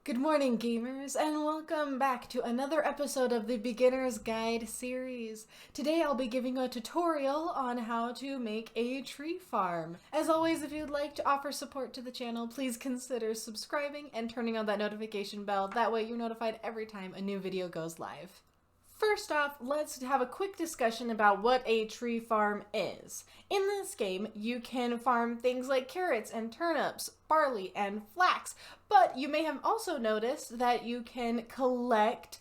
Good morning, gamers, and welcome back to another episode of the Beginner's Guide series. Today I'll be giving a tutorial on how to make a tree farm. As always, if you'd like to offer support to the channel, please consider subscribing and turning on that notification bell. That way you're notified every time a new video goes live. First off, let's have a quick discussion about what a tree farm is. In this game, you can farm things like carrots and turnips, barley and flax, but you may have also noticed that you can collect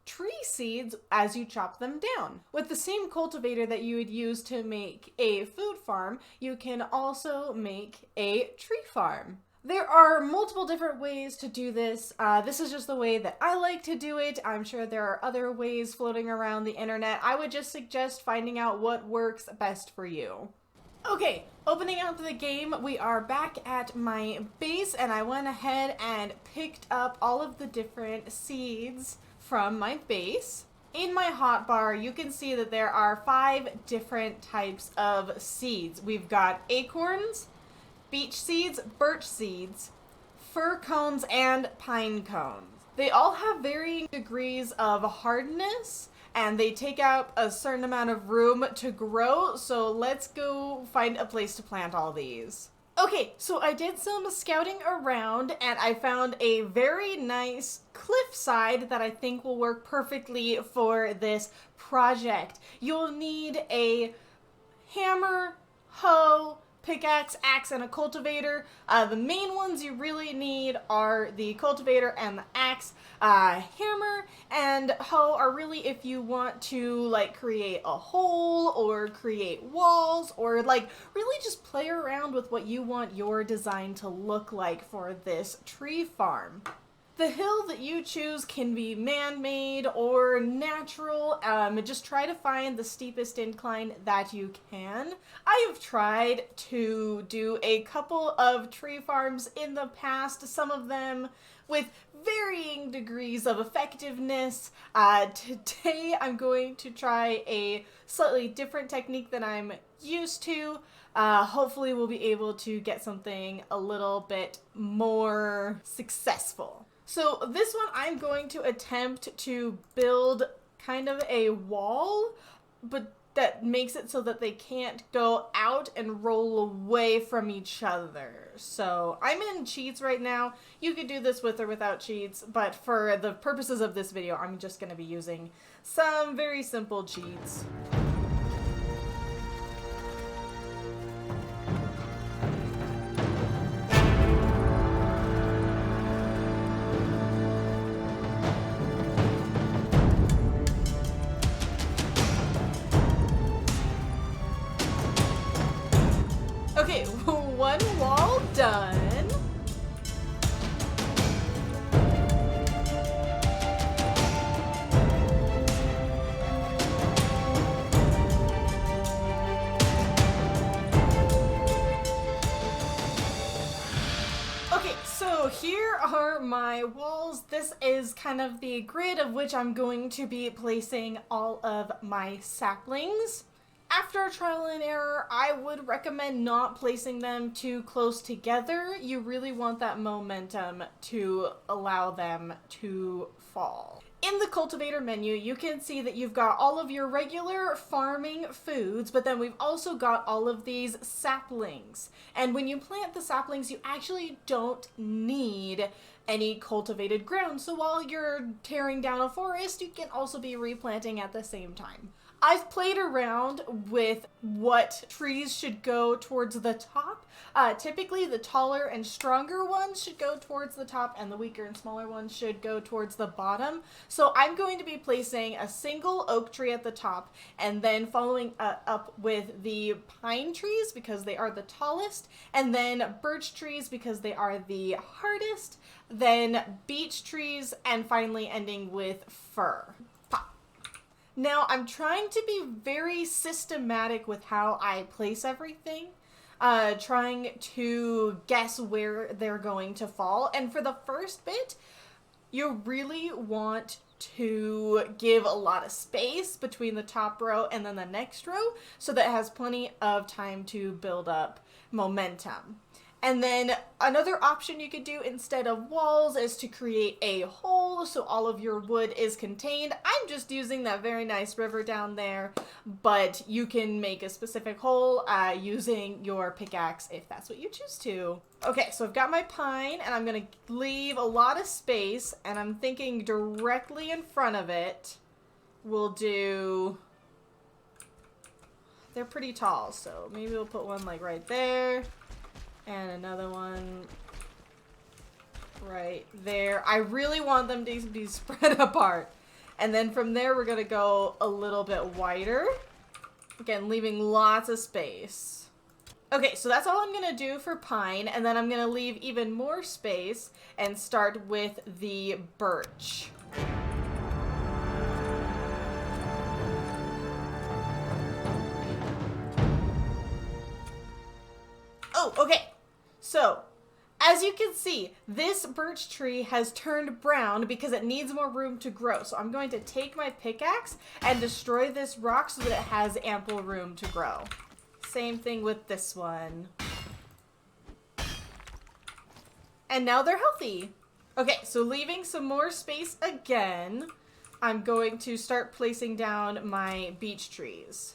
tree seeds as you chop them down. With the same cultivator that you would use to make a food farm, you can also make a tree farm. There are multiple different ways to do this. This is just the way that I like to do it. I'm sure there are other ways floating around the internet. I would just suggest finding out what works best for you. Okay, opening up the game, we are back at my base, and I went ahead and picked up all of the different seeds from my base. In my hotbar, you can see that there are 5 different types of seeds. We've got acorns, beech seeds, birch seeds, fir cones, and pine cones. They all have varying degrees of hardness, and they take out a certain amount of room to grow, so let's go find a place to plant all these. Okay, so I did some scouting around, and I found a very nice cliffside that I think will work perfectly for this project. You'll need a hammer, hoe, pickaxe, axe, and a cultivator. The main ones you really need are the cultivator and the axe. Hammer and hoe are really if you want to create a hole or create walls or really just play around with what you want your design to look like for this tree farm. The hill that you choose can be man-made or natural. Just try to find the steepest incline that you can. I have tried to do a couple of tree farms in the past, some of them with varying degrees of effectiveness. Today I'm going to try a slightly different technique than I'm used to. Hopefully we'll be able to get something a little bit more successful. So this one I'm going to attempt to build kind of a wall, but that makes it so that they can't go out and roll away from each other. So I'm in cheats right now. You could do this with or without cheats, but for the purposes of this video, I'm just going to be using some very simple cheats. Okay, one wall done. Okay, so here are my walls. This is kind of the grid of which I'm going to be placing all of my saplings. After trial and error, I would recommend not placing them too close together. You really want that momentum to allow them to fall. In the cultivator menu, you can see that you've got all of your regular farming foods, but then we've also got all of these saplings. And when you plant the saplings, you actually don't need any cultivated ground. So while you're tearing down a forest, you can also be replanting at the same time. I've played around with what trees should go towards the top. Typically, the taller and stronger ones should go towards the top, and the weaker and smaller ones should go towards the bottom. So I'm going to be placing a single oak tree at the top, and then following up with the pine trees because they are the tallest, and then birch trees because they are the hardest, then beech trees, and finally ending with fir. Now, I'm trying to be very systematic with how I place everything, trying to guess where they're going to fall. And for the first bit, you really want to give a lot of space between the top row and then the next row so that it has plenty of time to build up momentum. And then another option you could do instead of walls is to create a hole so all of your wood is contained. I'm just using that very nice river down there, but you can make a specific hole using your pickaxe if that's what you choose to. Okay, so I've got my pine and I'm going to leave a lot of space, and I'm thinking directly in front of it we'll do... They're pretty tall, so maybe we'll put one like right there. And another one right there. I really want them to be spread apart. And then from there, we're going to go a little bit wider. Again, leaving lots of space. Okay, so that's all I'm going to do for pine. And then I'm going to leave even more space and start with the birch. Oh, okay. So, as you can see, this birch tree has turned brown because it needs more room to grow. So I'm going to take my pickaxe and destroy this rock so that it has ample room to grow. Same thing with this one. And now they're healthy. Okay, so leaving some more space again, I'm going to start placing down my beech trees.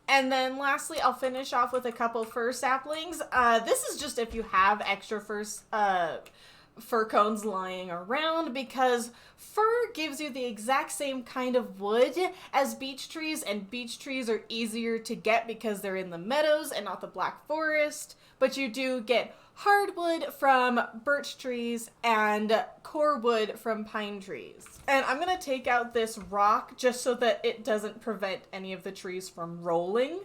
And then lastly, I'll finish off with a couple fir saplings. This is just if you have extra fir cones lying around, because fir gives you the exact same kind of wood as beech trees, and beech trees are easier to get because they're in the meadows and not the black forest. But you do get hardwood from birch trees and core wood from pine trees. And I'm going to take out this rock just so that it doesn't prevent any of the trees from rolling.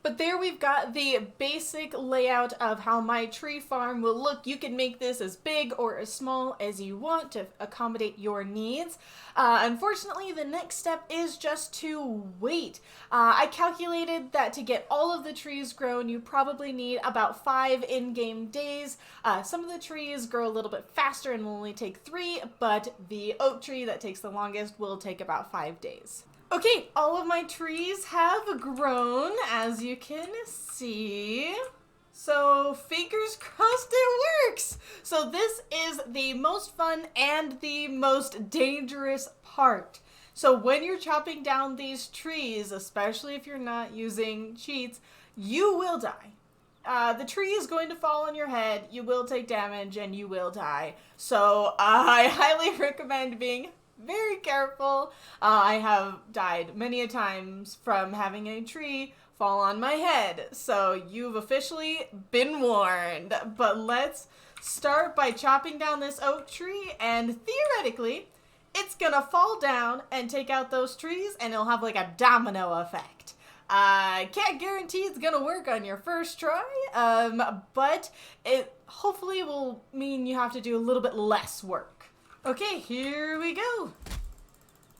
But there we've got the basic layout of how my tree farm will look. You can make this as big or as small as you want to accommodate your needs. Unfortunately, the next step is just to wait. I calculated that to get all of the trees grown, you probably need about 5 in-game days. Some of the trees grow a little bit faster and will only take 3, but the oak tree that takes the longest will take about 5 days. Okay, all of my trees have grown, as you can see. So, fingers crossed it works! So this is the most fun and the most dangerous part. So when you're chopping down these trees, especially if you're not using cheats, you will die. The tree is going to fall on your head, you will take damage, and you will die. So I highly recommend being very careful. I have died many a times from having a tree fall on my head. So you've officially been warned. But let's start by chopping down this oak tree, and theoretically, it's gonna fall down and take out those trees, and it'll have like a domino effect. I can't guarantee it's gonna work on your first try, but it hopefully will mean you have to do a little bit less work. Okay, here we go.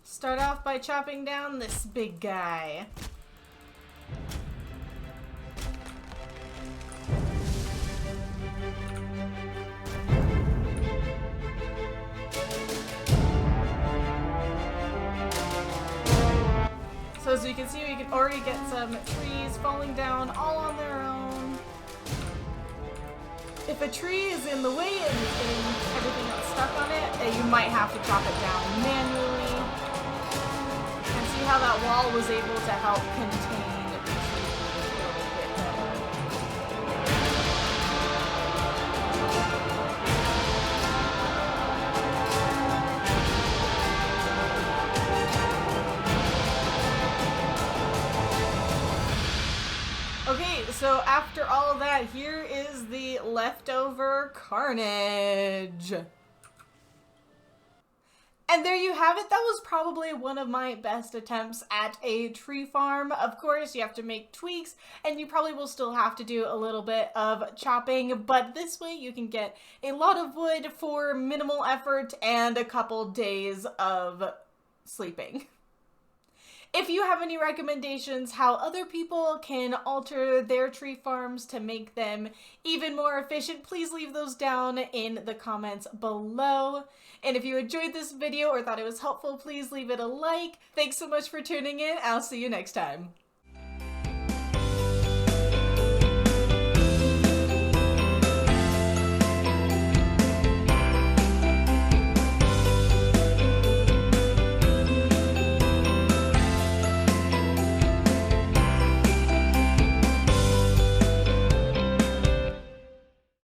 Start off by chopping down this big guy. So as you can see, we can already get some trees falling down all on their own. If a tree is in the way and you're getting everything else stuck on it, you might have to chop it down manually. And see how that wall was able to help contain the tree a little bit better. Okay, so after all of that, here is the leftover carnage. And there you have it. That was probably one of my best attempts at a tree farm. Of course, you have to make tweaks, and you probably will still have to do a little bit of chopping, but this way you can get a lot of wood for minimal effort and a couple days of sleeping. If you have any recommendations how other people can alter their tree farms to make them even more efficient, please leave those down in the comments below. And if you enjoyed this video or thought it was helpful, please leave it a like. Thanks so much for tuning in. I'll see you next time.